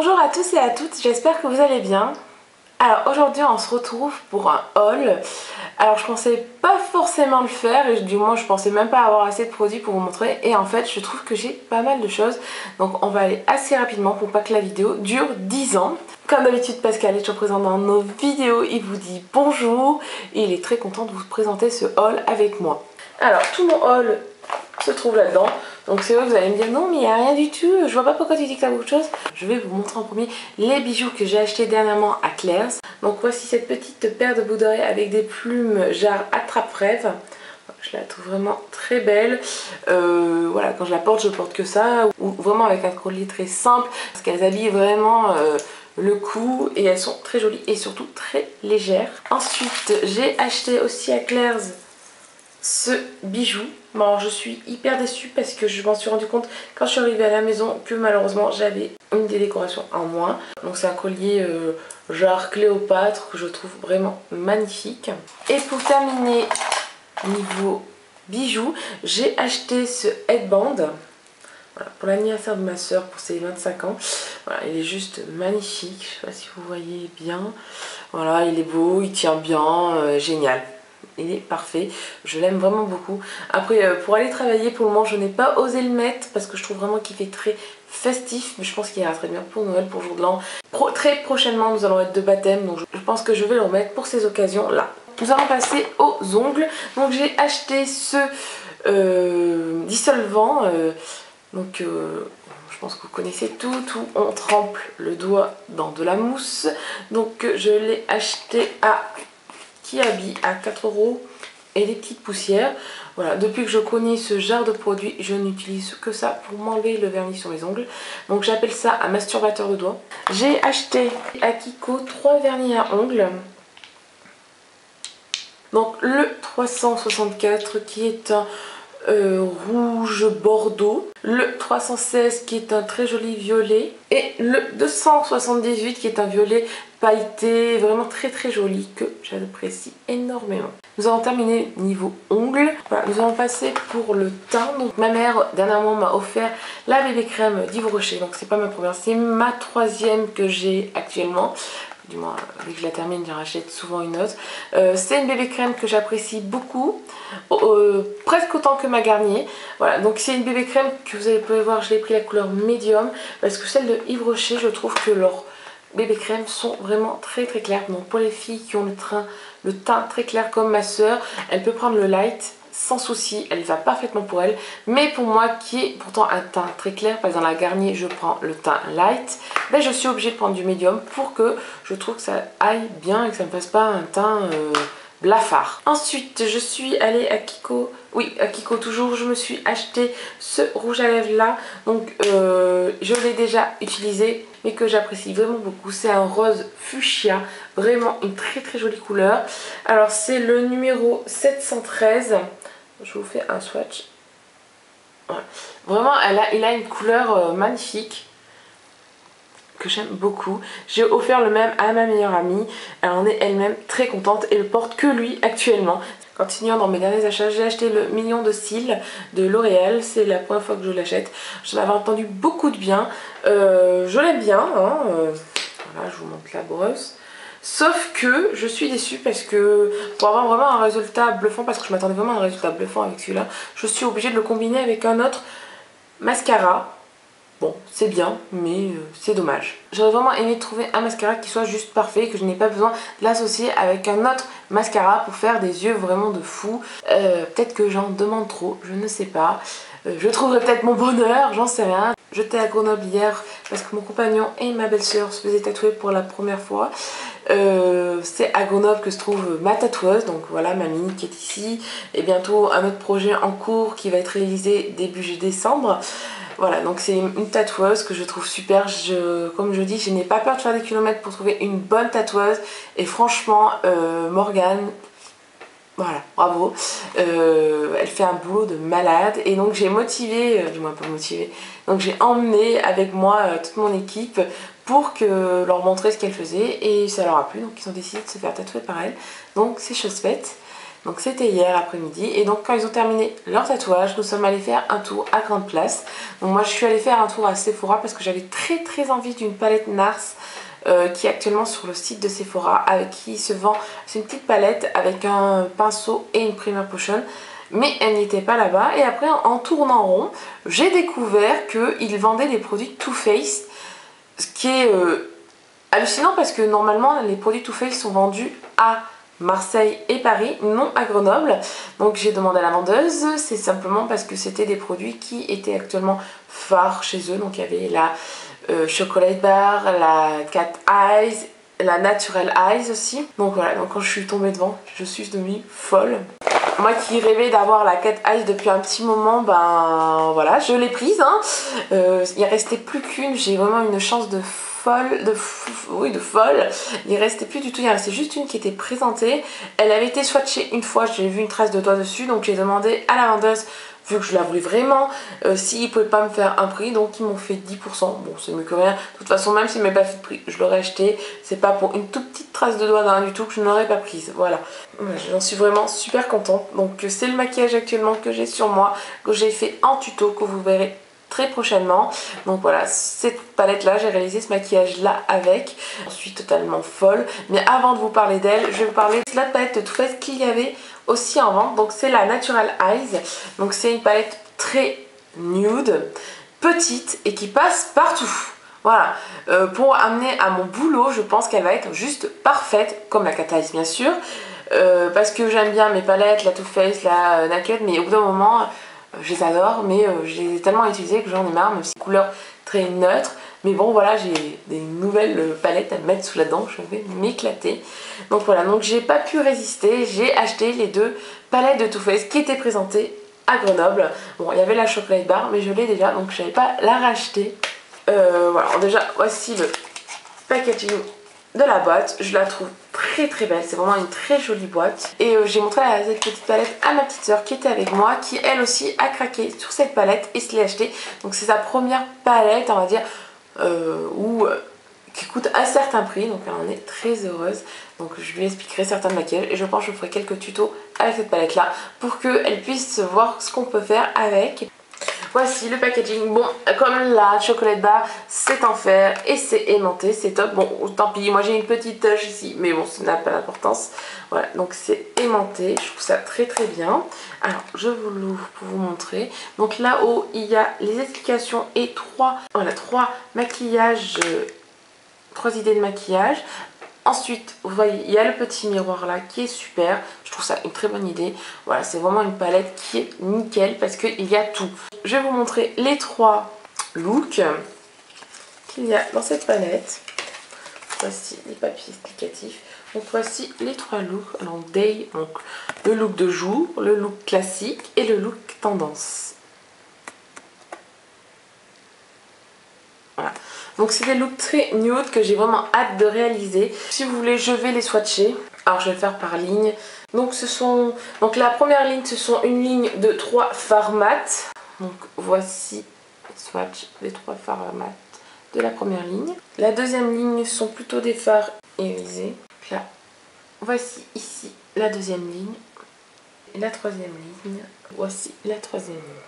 Bonjour à tous et à toutes, j'espère que vous allez bien. Alors aujourd'hui on se retrouve pour un haul. Alors je pensais pas forcément le faire, et du moins je pensais même pas avoir assez de produits pour vous montrer, et en fait je trouve que j'ai pas mal de choses. Donc on va aller assez rapidement pour pas que la vidéo dure 10 ans. Comme d'habitude, Pascal est toujours présent dans nos vidéos, il vous dit bonjour et il est très content de vous présenter ce haul avec moi. Alors tout mon haul se trouve là-dedans. Donc c'est vrai que vous allez me dire non mais il n'y a rien du tout, je vois pas pourquoi tu dis que t'as beaucoup de choses. Je vais vous montrer en premier les bijoux que j'ai achetés dernièrement à Claire's. Donc voici cette petite paire de boucles d'oreilles avec des plumes jarre attrape-rêve. Je la trouve vraiment très belle. Voilà, quand je la porte, je porte que ça. Ou vraiment avec un collier très simple, parce qu'elles habillent vraiment le cou et elles sont très jolies et surtout très légères. Ensuite, j'ai acheté aussi à Claire's ce bijou. Bon, alors je suis hyper déçue parce que je m'en suis rendu compte quand je suis arrivée à la maison que malheureusement j'avais une des décorations en moins. Donc c'est un collier genre Cléopâtre que je trouve vraiment magnifique. Et pour terminer niveau bijoux, j'ai acheté ce headband. Voilà, pour l'anniversaire de ma soeur pour ses 25 ans. Voilà, il est juste magnifique. Je sais pas si vous voyez bien. Voilà, il est beau, il tient bien, génial. Il est parfait, je l'aime vraiment beaucoup. Après pour aller travailler, pour le moment je n'ai pas osé le mettre parce que je trouve vraiment qu'il fait très festif, mais je pense qu'il ira très bien pour Noël, pour jour de l'an. Très prochainement nous allons être de baptême, donc je pense que je vais le remettre pour ces occasions là. Nous allons passer aux ongles. Donc j'ai acheté ce dissolvant, je pense que vous connaissez tout où on trempe le doigt dans de la mousse. Donc je l'ai acheté à Kiabi à 4 € et les petites poussières. Voilà, depuis que je connais ce genre de produit, je n'utilise que ça pour m'enlever le vernis sur les ongles. Donc j'appelle ça un masturbateur de doigts. J'ai acheté à Kiko 3 vernis à ongles. Donc le 364 qui est un rouge bordeaux, le 316 qui est un très joli violet et le 278 qui est un violet pailleté vraiment très joli que j'apprécie énormément. Nous avons terminé niveau ongles. Voilà, nous allons passer pour le teint. Donc ma mère dernièrement m'a offert la bébé crème d'Yves Rocher, donc c'est pas ma première, c'est ma troisième que j'ai actuellement. Du moins, dès que je la termine, j'en rachète souvent une autre. C'est une bébé crème que j'apprécie beaucoup, presque autant que ma Garnier. Voilà, donc c'est une bébé crème que vous pouvez voir, je l'ai pris la couleur médium, parce que celle de Yves Rocher, je trouve que leurs bébé crèmes sont vraiment très claires. Donc pour les filles qui ont le teint très clair comme ma soeur, elle peut prendre le light sans souci, elle va parfaitement pour elle. Mais pour moi qui ai pourtant un teint très clair, par exemple la Garnier je prends le teint light, ben je suis obligée de prendre du médium pour que je trouve que ça aille bien et que ça ne fasse pas un teint blafard. Ensuite je suis allée à Kiko, oui à Kiko toujours, je me suis acheté ce rouge à lèvres là. Donc je l'ai déjà utilisé mais que j'apprécie vraiment beaucoup. C'est un rose fuchsia, vraiment une très jolie couleur. Alors c'est le numéro 713. Je vous fais un swatch. Voilà. Vraiment, il a une couleur magnifique que j'aime beaucoup. J'ai offert le même à ma meilleure amie. Elle en est elle-même très contente et ne porte que lui actuellement. Continuant dans mes derniers achats, j'ai acheté le million de cils de L'Oréal. C'est la première fois que je l'achète. J'en avais entendu beaucoup de bien. Je l'aime bien. Hein. Voilà, je vous montre la brosse. Sauf que je suis déçue parce que pour avoir vraiment un résultat bluffant, parce que je m'attendais vraiment à un résultat bluffant avec celui-là, je suis obligée de le combiner avec un autre mascara. Bon, c'est bien, mais c'est dommage. J'aurais vraiment aimé trouver un mascara qui soit juste parfait, que je n'ai pas besoin de l'associer avec un autre mascara pour faire des yeux vraiment de fou. Peut-être que j'en demande trop, je ne sais pas. Je trouverai peut-être mon bonheur, j'en sais rien. J'étais à Grenoble hier parce que mon compagnon et ma belle-sœur se faisaient tatouer pour la première fois. C'est à Grenoble que se trouve ma tatoueuse, donc voilà Mamie qui est ici. Et bientôt un autre projet en cours qui va être réalisé début décembre. Voilà, donc c'est une tatoueuse que je trouve super. Comme je dis, je n'ai pas peur de faire des kilomètres pour trouver une bonne tatoueuse. Et franchement, Morgane, voilà, bravo. Elle fait un boulot de malade. Et donc j'ai motivé, du moins pas motivé, donc j'ai emmené avec moi toute mon équipe pour leur montrer ce qu'elle faisait. Et ça leur a plu, donc ils ont décidé de se faire tatouer par elle. Donc c'est chose faite. Donc c'était hier après-midi et donc quand ils ont terminé leur tatouage, nous sommes allés faire un tour à Grande Place. Donc moi je suis allée faire un tour à Sephora parce que j'avais très envie d'une palette NARS qui est actuellement sur le site de Sephora, avec qui se vend, c'est une petite palette avec un pinceau et une primer potion, mais elle n'y était pas là-bas. Et après en tournant rond, j'ai découvert qu'ils vendaient des produits Too Faced, ce qui est hallucinant parce que normalement les produits Too Faced sont vendus à Marseille et Paris, non à Grenoble. Donc j'ai demandé à la vendeuse, c'est simplement parce que c'était des produits qui étaient actuellement phares chez eux. Donc il y avait la Chocolate Bar, la Cat Eyes, la Natural Eyes aussi. Donc voilà, donc quand je suis tombée devant, je suis devenue folle. Moi qui rêvais d'avoir la Cat Eyes depuis un petit moment, ben voilà, je l'ai prise. Hein. Il restait plus qu'une, j'ai vraiment une chance de folle, de folle. Il restait plus du tout, il restait juste une qui était présentée. Elle avait été swatchée une fois, j'ai vu une trace de doigt dessus, donc j'ai demandé à la vendeuse, vu que je la voulais vraiment, s'ils ne pouvaient pas me faire un prix, donc ils m'ont fait 10%. Bon, c'est mieux que rien. De toute façon, même s'ils ne m'avaient pas fait de prix, je l'aurais acheté. C'est pas pour une toute petite trace de doigt d'un du tout que je n'aurais pas prise. Voilà. J'en suis vraiment super contente. Donc c'est le maquillage actuellement que j'ai sur moi, que j'ai fait en tuto, que vous verrez très prochainement. Donc voilà, cette palette là, j'ai réalisé ce maquillage là avec. Je suis totalement folle. Mais avant de vous parler d'elle, je vais vous parler de la palette de Too Faced qu'il y avait aussi en vente. Donc c'est la Natural Eyes. Donc c'est une palette très nude, petite et qui passe partout. Voilà, pour amener à mon boulot, je pense qu'elle va être juste parfaite, comme la Cat Eyes bien sûr. Parce que j'aime bien mes palettes, la Too Faced, la Naked, mais au bout d'un moment, je les adore, mais j'ai tellement utilisé que j'en ai marre, même si couleur très neutre. Mais bon voilà, j'ai des nouvelles palettes à mettre sous la dent, je vais m'éclater. Donc voilà, donc j'ai pas pu résister, j'ai acheté les deux palettes de Too Faced qui étaient présentées à Grenoble. Bon, il y avait la Chocolate Bar, mais je l'ai déjà, donc je n'allais pas la racheter. Voilà, alors déjà, voici le packaging de la boîte. Je la trouve très belle, c'est vraiment une très jolie boîte. Et j'ai montré cette petite palette à ma petite soeur qui était avec moi, qui elle aussi a craqué sur cette palette et se l'est achetée. Donc c'est sa première palette, on va dire, qui coûte un certain prix, donc elle en est très heureuse. Donc je lui expliquerai certains maquillages et je pense que je ferai quelques tutos avec cette palette là pour qu'elle puisse voir ce qu'on peut faire avec. Voici le packaging. Bon, comme la Chocolate Bar, c'est en fer et c'est aimanté, c'est top. Bon, tant pis, moi j'ai une petite tache ici, mais bon, ça n'a pas d'importance. Voilà, donc c'est aimanté, je trouve ça très bien. Alors, je vous l'ouvre pour vous montrer. Donc là-haut, il y a les explications et trois maquillages, 3 idées de maquillage. Ensuite, vous voyez, il y a le petit miroir là qui est super. Je trouve ça une très bonne idée. Voilà, c'est vraiment une palette qui est nickel parce qu'il y a tout. Je vais vous montrer les 3 looks qu'il y a dans cette palette. Voici les papiers explicatifs. Donc voici les 3 looks. Donc Day, donc le look de jour, le look classique et le look tendance. Voilà. Donc c'est des looks très nude que j'ai vraiment hâte de réaliser. Si vous voulez, je vais les swatcher. Alors je vais le faire par ligne. Donc la première ligne, ce sont une ligne de 3 fards mat. Donc voici le swatch des 3 fards mat de la première ligne. La deuxième ligne sont plutôt des fards irisés. Là, voici ici la deuxième ligne. Et la troisième ligne. Voici la troisième ligne.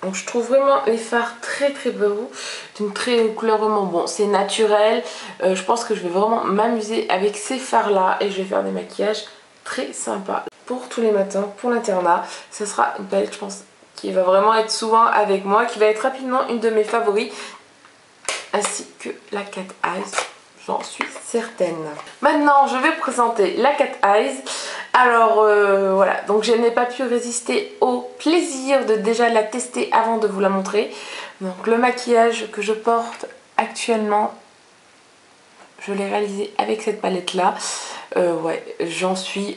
Donc je trouve vraiment les fards très beaux, d'une couleur vraiment bon, c'est naturel. Je pense que je vais vraiment m'amuser avec ces fards là et je vais faire des maquillages très sympas pour tous les matins, pour l'internat. Ce sera une palette, je pense, qui va vraiment être souvent avec moi, qui va être rapidement une de mes favoris, ainsi que la Cat Eyes, j'en suis certaine. Maintenant je vais présenter la Cat Eyes. Alors voilà, donc je n'ai pas pu résister au plaisir de déjà la tester avant de vous la montrer. Donc le maquillage que je porte actuellement, je l'ai réalisé avec cette palette là. Ouais, j'en suis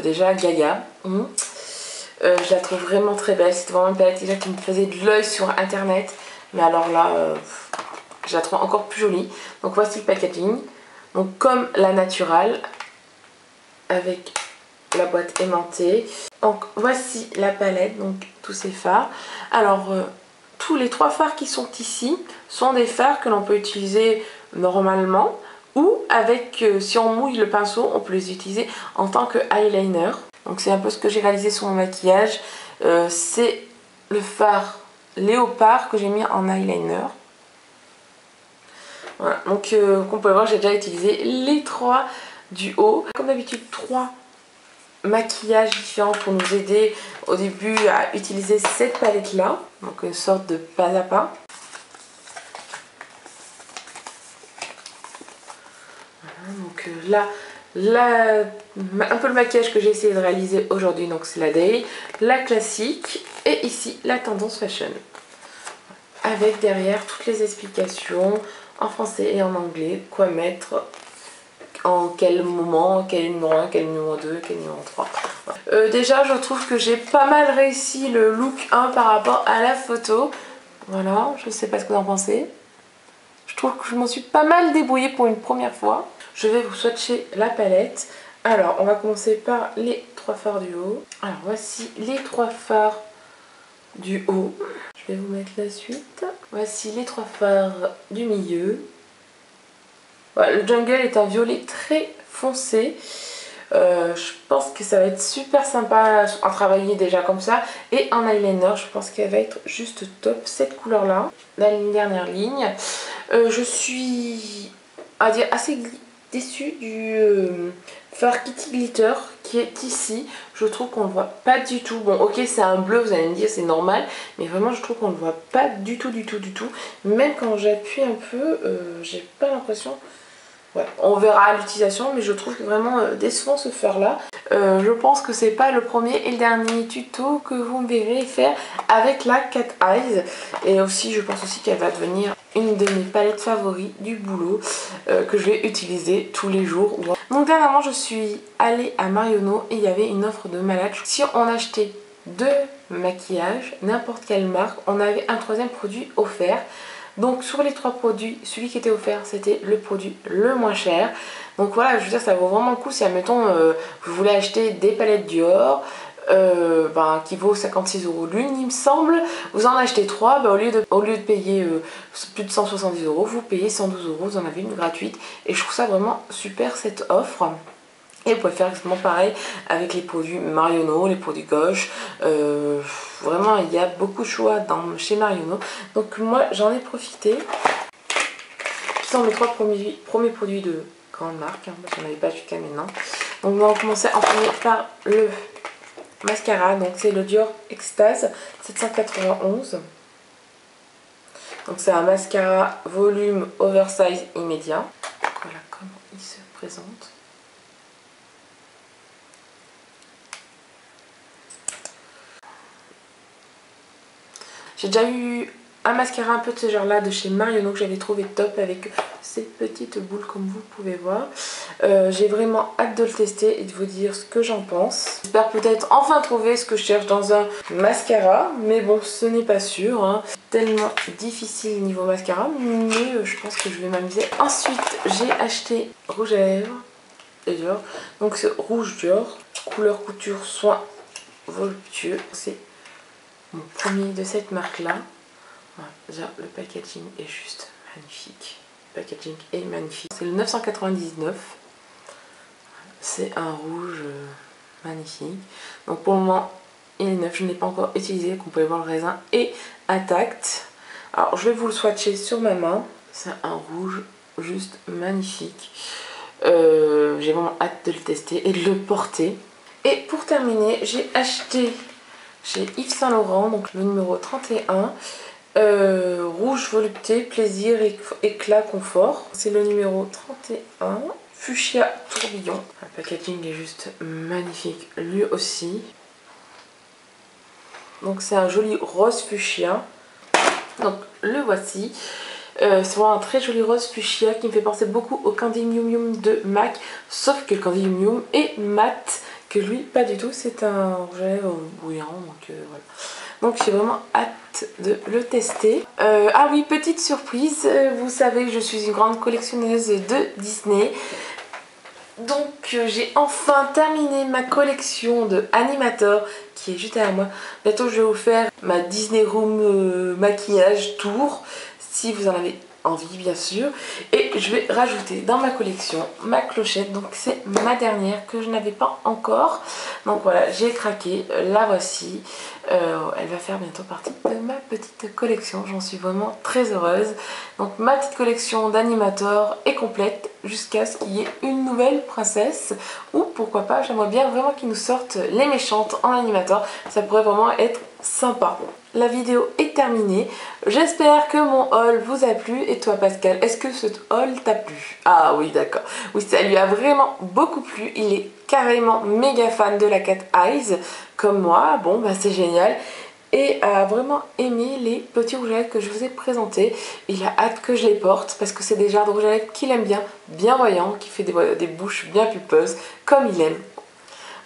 déjà gaga. Je la trouve vraiment très belle, c'est vraiment une palette déjà qui me faisait de l'œil sur internet. Mais alors là, je la trouve encore plus jolie. Donc voici le packaging. Donc comme la Naturale, avec la boîte aimantée. Donc voici la palette, donc tous ces fards. Alors tous les 3 fards qui sont ici sont des fards que l'on peut utiliser normalement ou avec, si on mouille le pinceau, on peut les utiliser en tant que eyeliner. Donc c'est un peu ce que j'ai réalisé sur mon maquillage. C'est le fard léopard que j'ai mis en eyeliner. Voilà, donc comme vous pouvez voir, j'ai déjà utilisé les trois du haut. Comme d'habitude, trois maquillages différents pour nous aider au début à utiliser cette palette là. Donc une sorte de pas à pas. Voilà, donc là, un peu le maquillage que j'ai essayé de réaliser aujourd'hui, donc c'est la Day, la classique et ici la tendance fashion. Avec derrière toutes les explications en français et en anglais, quoi mettre en quel moment, quel numéro 1, quel numéro 2, quel numéro 3. Déjà je trouve que j'ai pas mal réussi le look 1 par rapport à la photo. Voilà, je sais pas ce que vous en pensez. Je trouve que je m'en suis pas mal débrouillée pour une première fois. Je vais vous swatcher la palette. Alors on va commencer par les trois fards du haut. Alors voici les trois fards du haut. Je vais vous mettre la suite. Voici les trois fards du milieu. Voilà, le jungle est un violet très foncé. Je pense que ça va être super sympa à travailler déjà comme ça. Et en eyeliner, je pense qu'elle va être juste top, cette couleur là. La dernière ligne. Je suis à dire assez déçue du fard Kitty Glitter qui est ici. Je trouve qu'on le voit pas du tout. Bon ok, c'est un bleu, vous allez me dire c'est normal, mais vraiment je trouve qu'on le voit pas du tout. Même quand j'appuie un peu, j'ai pas l'impression. Ouais, on verra à l'utilisation, mais je trouve vraiment décevant ce fard là. Je pense que c'est pas le premier et le dernier tuto que vous me verrez faire avec la Cat Eyes. Et aussi je pense aussi qu'elle va devenir une de mes palettes favoris du boulot, que je vais utiliser tous les jours. Donc dernièrement je suis allée à Marionneau et il y avait une offre de malade. Si on achetait deux maquillages, n'importe quelle marque, on avait un troisième produit offert. Donc sur les trois produits, celui qui était offert c'était le produit le moins cher. Donc voilà, je veux dire, ça vaut vraiment le coup si admettons vous voulez acheter des palettes Dior qui vaut 56 € l'une il me semble. Vous en achetez 3, au lieu de payer plus de 170 €, vous payez 112 €, vous en avez une gratuite. Et je trouve ça vraiment super cette offre. Et vous pouvez faire exactement pareil avec les produits Marionneau, les produits Gauche. Vraiment, il y a beaucoup de choix chez Marionneau. Donc moi, j'en ai profité. Ce sont mes trois premiers produits de grande marque, parce qu'on n'avait pas jusqu'à maintenant. Donc on va commencer en premier par le mascara. Donc c'est le Dior Extase 791. Donc c'est un mascara volume oversize immédiat. Voilà comment il se présente. J'ai déjà eu un mascara un peu de ce genre là de chez Marionneau que j'avais trouvé top avec ces petites boules comme vous pouvez voir. J'ai vraiment hâte de le tester et de vous dire ce que j'en pense. J'espère peut-être enfin trouver ce que je cherche dans un mascara, mais bon ce n'est pas sûr, hein. Tellement difficile niveau mascara, mais je pense que je vais m'amuser. Ensuite j'ai acheté rouge à lèvres de Dior, donc c'est rouge Dior, couleur couture soin voluptueux. C'est mon premier de cette marque là. Voilà, déjà le packaging est juste magnifique. Le packaging est magnifique. C'est le 999. C'est un rouge magnifique. Donc pour le moment il est neuf. Je ne l'ai pas encore utilisé. Comme vous pouvez voir, le raisin est intact. Alors je vais vous le swatcher sur ma main. C'est un rouge juste magnifique. J'ai vraiment hâte de le tester et de le porter. Et pour terminer, j'ai acheté chez Yves Saint Laurent, donc le numéro 31, rouge volupté, plaisir, éclat, confort. C'est le numéro 31, fuchsia tourbillon. Le packaging est juste magnifique lui aussi. Donc c'est un joli rose fuchsia. Donc le voici. C'est vraiment un très joli rose fuchsia qui me fait penser beaucoup au Candy Mium Mium de MAC, sauf que le Candy Mium Mium est mat, que lui pas du tout, c'est un rouge à lèvres bouillant, donc voilà. Donc j'ai vraiment hâte de le tester. Ah oui, petite surprise, vous savez que je suis une grande collectionneuse de Disney. Donc j'ai enfin terminé ma collection de Animator qui est juste derrière moi. Bientôt je vais vous faire ma Disney Room maquillage tour, si vous en avez envie bien sûr. Et je vais rajouter dans ma collection ma clochette. Donc c'est ma dernière que je n'avais pas encore. Donc voilà, j'ai craqué, la voici. Elle va faire bientôt partie de ma petite collection. J'en suis vraiment très heureuse. Donc ma petite collection d'animateurs est complète jusqu'à ce qu'il y ait une nouvelle princesse. Ou pourquoi pas, j'aimerais bien vraiment qu'ils nous sortent les méchantes en animateur. Ça pourrait vraiment être sympa. La vidéo est terminée. J'espère que mon haul vous a plu. Et toi Pascal, est-ce que ce haul t'a plu? Ah oui, d'accord. Oui, ça lui a vraiment beaucoup plu. Il est carrément méga fan de la Cat Eyes comme moi. Bon, bah c'est génial. Et a vraiment aimé les petits rouges à lèvres que je vous ai présentés. Il a hâte que je les porte parce que c'est des genres de rouge à lèvres qu'il aime bien, bien voyant, qui fait des bouches bien pulpeuses comme il aime.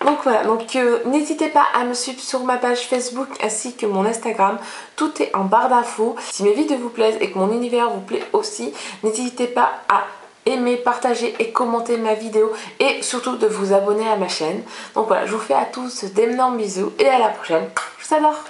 Donc voilà, donc n'hésitez pas à me suivre sur ma page Facebook ainsi que mon Instagram. Tout est en barre d'infos. Si mes vidéos vous plaisent et que mon univers vous plaît aussi, n'hésitez pas à aimer, partager et commenter ma vidéo et surtout de vous abonner à ma chaîne. Donc voilà, je vous fais à tous d'énormes bisous et à la prochaine. Je vous adore.